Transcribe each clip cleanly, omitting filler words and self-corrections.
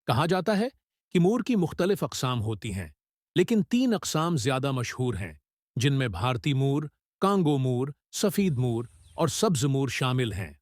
कहा जाता है कि मोर की मुख्तलिफ अक़साम होती हैं, लेकिन 3 अक़साम ज़्यादा मशहूर हैं, जिनमें भारती मोर, कांगो मोर, सफ़ीद मोर और सब्ज़ मोर शामिल हैं।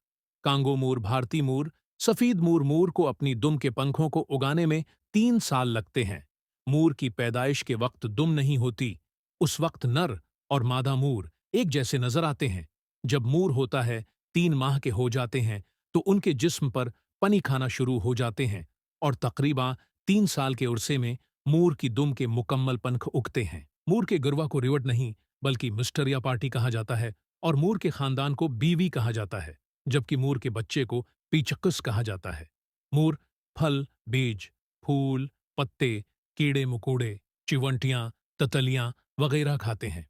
कांगो मोर, भारती मोर, सफ़ीद मोर को अपनी दुम के पंखों को उगाने में 3 साल लगते हैं। मोर की पैदाइश के वक्त दुम नहीं होती। उस वक्त नर और मादा मोर एक जैसे नजर आते हैं। जब मोर होता है 3 माह के हो जाते हैं तो उनके जिस्म पर पनी खाना शुरू हो जाते हैं और तकरीबा 3 साल के उर्से में मोर की दुम के मुकम्मल पंख उगते हैं। मोर के गुर्वा को रिवट नहीं बल्कि मिस्टर या पार्टी कहा जाता है और मोर के खानदान को बीवी कहा जाता है, जबकि मोर के बच्चे को पीचक्कस कहा जाता है। मोर फल, बीज, फूल, पत्ते, कीड़े मकोड़े, चिवंटियां, ततलियां वगैरह खाते हैं।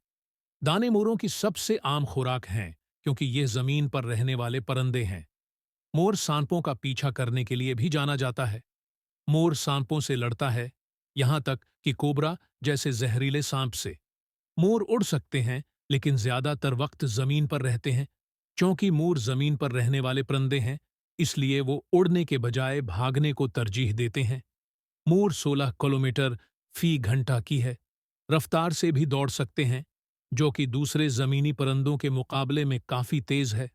दाने मोरों की सबसे आम खुराक हैं क्योंकि ये जमीन पर रहने वाले परिंदे हैं। मोर सांपों का पीछा करने के लिए भी जाना जाता है। मोर सांपों से लड़ता है, यहां तक कि कोबरा जैसे जहरीले सांप से। मोर उड़ सकते हैं, लेकिन ज्यादातर वक्त जमीन पर रहते हैं। क्योंकि मोर जमीन पर रहने वाले परिंदे हैं, इसलिए वो उड़ने के बजाय भागने को तरजीह देते हैं। मोर 16 किलोमीटर फी घंटा की है रफ्तार से भी दौड़ सकते हैं, जो कि दूसरे जमीनी परिंदों के मुकाबले में काफी तेज है।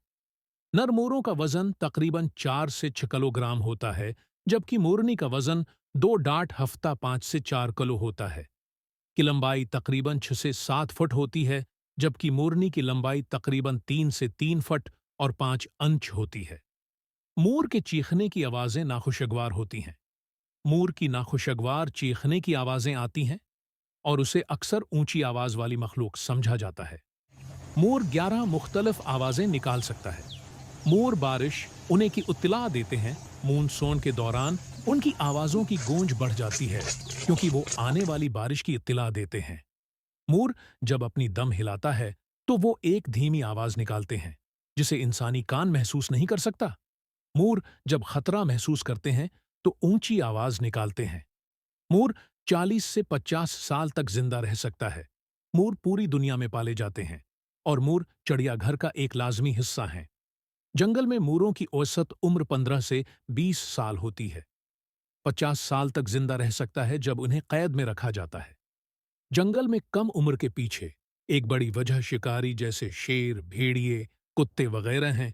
नर मोरों का वजन तकरीबन 4 से 6 किलोग्राम होता है, जबकि मोरनी का वजन 2 डाट हफ्ता 5 से 4 किलो होता है। की लंबाई तकरीबन 6 से 7 फुट होती है, जबकि मोरनी की लंबाई तकरीबन 3 से 3 फुट और 5 इंच होती है। मोर के चीखने की आवाजें नाखुशगवार होती हैं। मोर की नाखुशगवार चीखने की आवाजें आती हैं और उसे अक्सर ऊंची आवाज वाली मखलूक समझा जाता है। मोर 11 मुख्तलिफ आवाजें निकाल सकता है। मोर बारिश उन्हें की इत्तला देते हैं। मूनसून के दौरान उनकी आवाजों की गूंज बढ़ जाती है क्योंकि वो आने वाली बारिश की इत्तला देते हैं। मोर जब अपनी दम हिलाता है तो वो एक धीमी आवाज निकालते हैं जिसे इंसानी कान महसूस नहीं कर सकता। मोर जब खतरा महसूस करते हैं तो ऊंची आवाज निकालते हैं। मोर 40 से 50 साल तक जिंदा रह सकता है। मोर पूरी दुनिया में पाले जाते हैं और मोर चिड़ियाघर का एक लाजमी हिस्सा हैं। जंगल में मोरों की औसत उम्र 15 से 20 साल होती है। 50 साल तक जिंदा रह सकता है जब उन्हें कैद में रखा जाता है। जंगल में कम उम्र के पीछे एक बड़ी वजह शिकारी जैसे शेर, भेड़िए, कुत्ते वगैरह हैं।